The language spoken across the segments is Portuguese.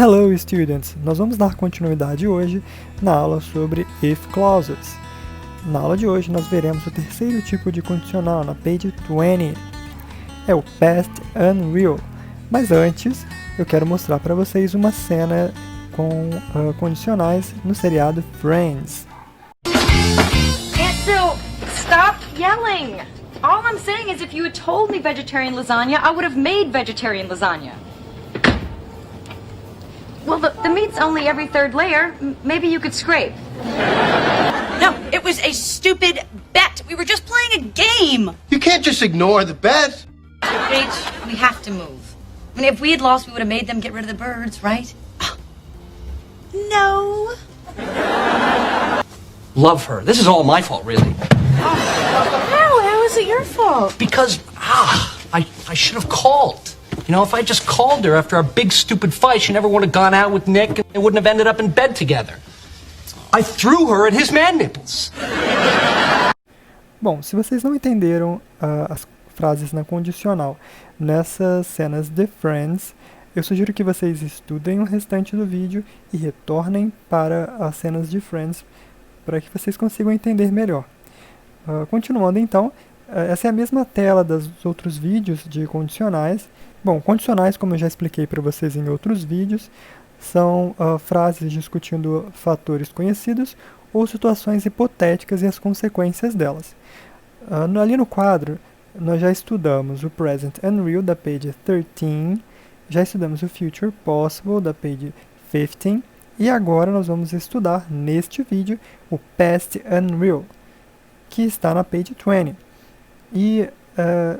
Hello students! Nós vamos dar continuidade hoje na aula sobre if clauses. Na aula de hoje nós veremos o terceiro tipo de condicional na page 20. É o past unreal. Mas antes eu quero mostrar para vocês uma cena com condicionais no seriado Friends. Aunt Sil, stop yelling! All I'm saying is if you had told me vegetarian lasagna, I would have made vegetarian lasagna. Well, the meat's only every third layer. Maybe you could scrape. No, it was a stupid bet. We were just playing a game. You can't just ignore the bet. Paige, we have to move. I mean, if we had lost, we would have made them get rid of the birds, right? No. Love her. This is all my fault, really. How is it your fault? Because, I should have called. You know, if I just called her after our big stupid fight, she never would have gone out with Nick and they wouldn't have ended up in bed together. I threw her at his man nipples. Bom, se vocês não entenderam as frases na condicional nessas cenas de Friends, eu sugiro que vocês estudem o restante do vídeo e retornem para as cenas de Friends para que vocês consigam entender melhor. Continuando então, essa é a mesma tela dos outros vídeos de condicionais. Bom, condicionais, como eu já expliquei para vocês em outros vídeos, são frases discutindo fatores conhecidos ou situações hipotéticas e as consequências delas. Ali no quadro, nós já estudamos o Present Unreal, da page 13, já estudamos o Future Possible, da page 15, e agora nós vamos estudar, neste vídeo, o Past Unreal, que está na page 20. E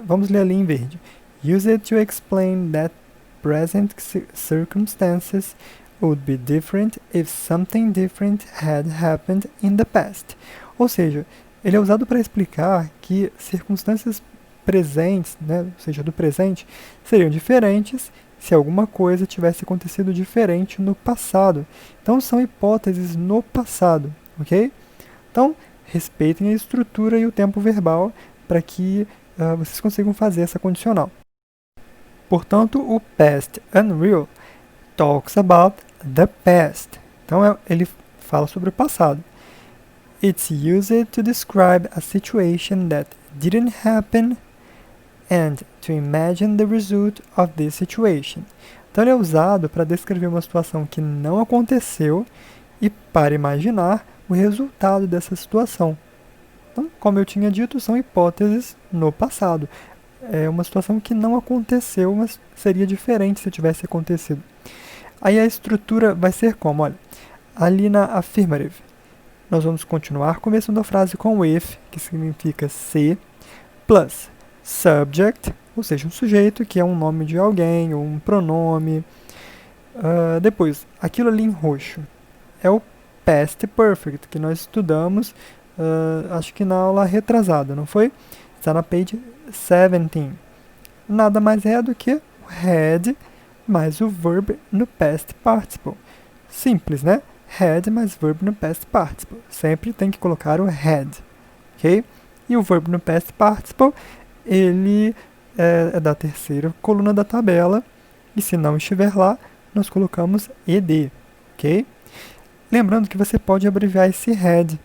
vamos ler ali em verde. Use it to explain that present circumstances would be different if something different had happened in the past. Ou seja, ele é usado para explicar que circunstâncias presentes, né, ou seja, do presente, seriam diferentes se alguma coisa tivesse acontecido diferente no passado. Então, são hipóteses no passado, ok? Então, respeitem a estrutura e o tempo verbal para que vocês consigam fazer essa condicional. Portanto, o past unreal talks about the past. Então, ele fala sobre o passado. It's used to describe a situation that didn't happen and to imagine the result of this situation. Então, ele é usado para descrever uma situação que não aconteceu e para imaginar o resultado dessa situação. Então, como eu tinha dito, são hipóteses no passado. É uma situação que não aconteceu, mas seria diferente se tivesse acontecido. Aí a estrutura vai ser como? Olha, ali na affirmative, nós vamos continuar começando a frase com if, que significa se, plus subject, ou seja, um sujeito, que é um nome de alguém, ou um pronome. Depois, aquilo ali em roxo é o past perfect, que nós estudamos, acho que na aula retrasada, não foi? Está na page 17. Nada mais é do que o had mais o verb no past participle. Simples, né? Had mais verb no past participle. Sempre tem que colocar o had, ok? E o verb no past participle, ele é da terceira coluna da tabela. E se não estiver lá, nós colocamos ed, ok? Lembrando que você pode abreviar esse had.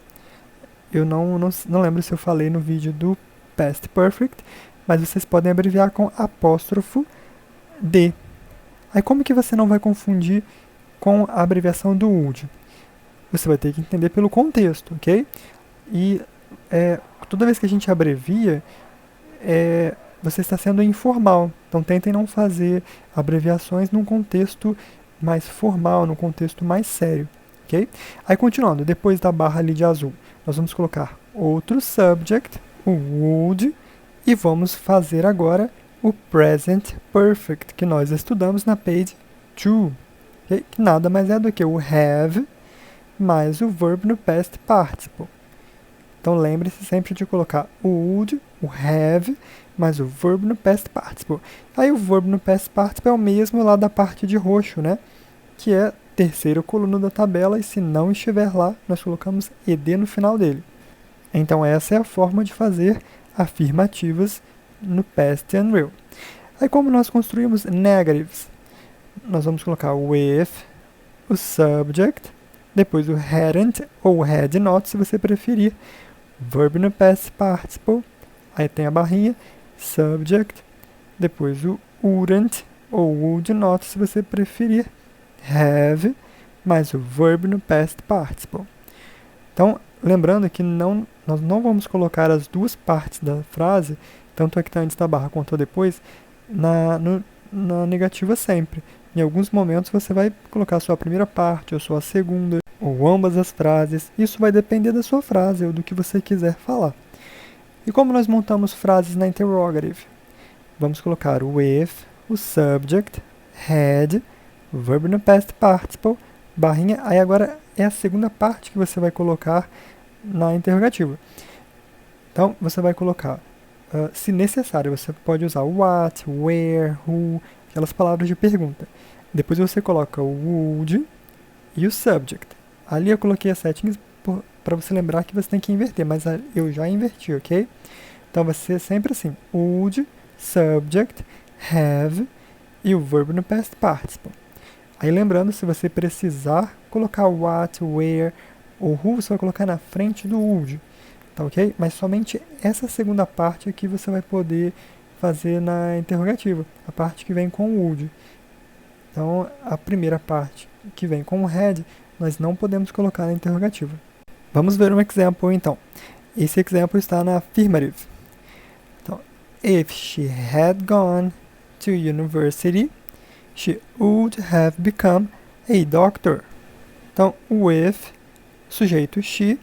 Eu não lembro se eu falei no vídeo do Past Perfect, mas vocês podem abreviar com apóstrofo D. Aí como que você não vai confundir com a abreviação do would? Você vai ter que entender pelo contexto, ok? E toda vez que a gente abrevia, você está sendo informal. Então tentem não fazer abreviações num contexto mais formal, num contexto mais sério, ok? Aí continuando, depois da barra ali de azul, nós vamos colocar outro subject, o would, e vamos fazer agora o present perfect, que nós estudamos na page 2, okay? Que nada mais é do que o have mais o verb no past participle. Então lembre-se sempre de colocar o would, o have, mais o verb no past participle. Aí o verb no past participle é o mesmo lá da parte de roxo, né? Que é a terceira coluna da tabela, e se não estiver lá, nós colocamos ed no final dele. Então essa é a forma de fazer afirmativas no Past Unreal. Aí como nós construímos negatives? nós vamos colocar o with, o subject, depois o hadn't ou had not, se você preferir, verb no past participle, aí tem a barrinha, subject, depois o wouldn't ou would not, se você preferir, have, mais o verb no past participle. Então, lembrando que nós não vamos colocar as duas partes da frase, tanto a que está antes da barra quanto a depois, na negativa sempre. Em alguns momentos você vai colocar a sua primeira parte, ou sua segunda, ou ambas as frases. Isso vai depender da sua frase, ou do que você quiser falar. E como nós montamos frases na interrogative? Vamos colocar o with, o subject, had, o verb no past participle, barrinha, aí agora é a segunda parte que você vai colocar na interrogativa. Então, você vai colocar, se necessário, você pode usar o what, where, who, aquelas palavras de pergunta. Depois você coloca o would e o subject. Ali eu coloquei as settings para você lembrar que você tem que inverter, mas eu já inverti, ok? Então vai ser sempre assim, would, subject, have e o verbo no past participle. Aí lembrando, se você precisar colocar what, where ou who, você vai colocar na frente do would, tá ok? Mas somente essa segunda parte aqui você vai poder fazer na interrogativa, a parte que vem com o would. Então, a primeira parte que vem com o had, nós não podemos colocar na interrogativa. Vamos ver um exemplo então. Esse exemplo está na affirmative. Então, if she had gone to university, she would have become a doctor. Então, with, sujeito she,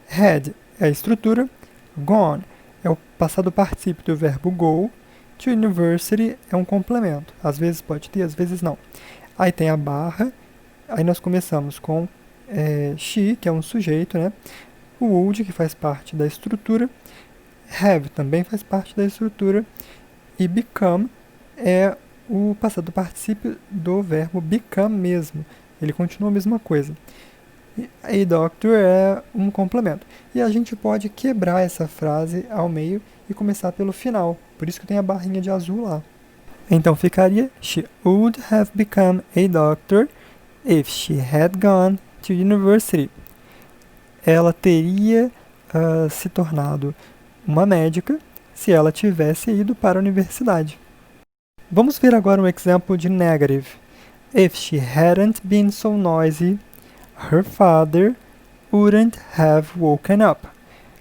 had é a estrutura, gone é o passado particípio do verbo go, to university é um complemento. Às vezes pode ter, às vezes não. Aí tem a barra, aí nós começamos com she, que é um sujeito, né? O would, que faz parte da estrutura, have também faz parte da estrutura, e become é o passado particípio do verbo become mesmo. Ele continua a mesma coisa. A doctor é um complemento. E a gente pode quebrar essa frase ao meio e começar pelo final. Por isso que tem a barrinha de azul lá. Então ficaria: She would have become a doctor if she had gone to university. Ela teria se tornado uma médica se ela tivesse ido para a universidade. Vamos ver agora um exemplo de negative. If she hadn't been so noisy, her father wouldn't have woken up.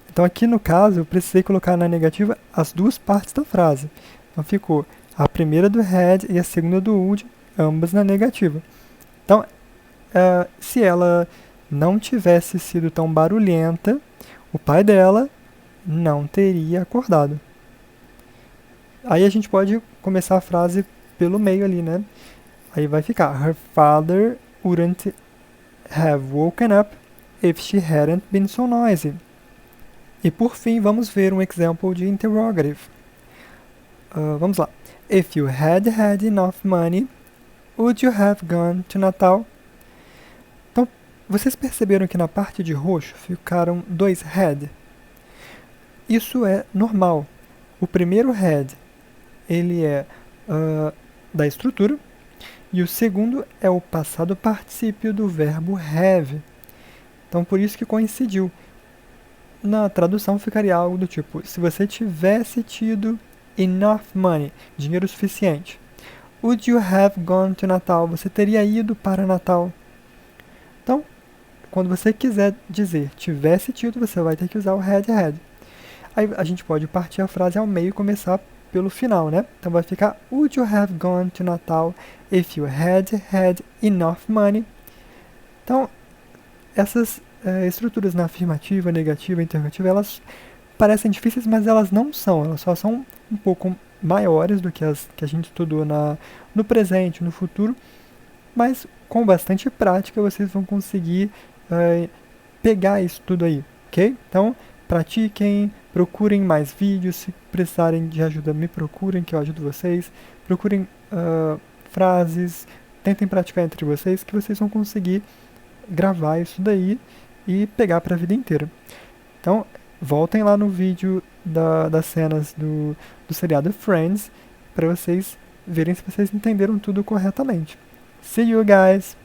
Então aqui no caso eu precisei colocar na negativa as duas partes da frase. Então ficou a primeira do had e a segunda do would, ambas na negativa. Então, se ela não tivesse sido tão barulhenta, o pai dela não teria acordado. Aí a gente pode começar a frase pelo meio ali, né? Aí vai ficar: Her father wouldn't have woken up if she hadn't been so noisy. E por fim, vamos ver um exemplo de interrogative. Vamos lá. If you had had enough money, would you have gone to Natal? Então, vocês perceberam que na parte de roxo ficaram dois had? Isso é normal. O primeiro had, ele é da estrutura, e o segundo é o passado particípio do verbo have. Então, por isso que coincidiu. Na tradução ficaria algo do tipo: se você tivesse tido enough money, dinheiro suficiente, would you have gone to Natal? Você teria ido para Natal. Então, quando você quiser dizer tivesse tido, você vai ter que usar o had. Aí a gente pode partir a frase ao meio e começar pelo final, né? Então vai ficar: would you have gone to Natal if you had had enough money? Então, essas estruturas na afirmativa, negativa, interrogativa, elas parecem difíceis, mas elas não são. Elas só são um pouco maiores do que as que a gente estudou no presente, no futuro, mas com bastante prática vocês vão conseguir pegar isso tudo aí, ok? Então, pratiquem, procurem mais vídeos, se precisarem de ajuda, me procurem que eu ajudo vocês, procurem frases, tentem praticar entre vocês que vocês vão conseguir gravar isso daí e pegar para a vida inteira. Então, voltem lá no vídeo das cenas do seriado Friends para vocês verem se vocês entenderam tudo corretamente. See you guys!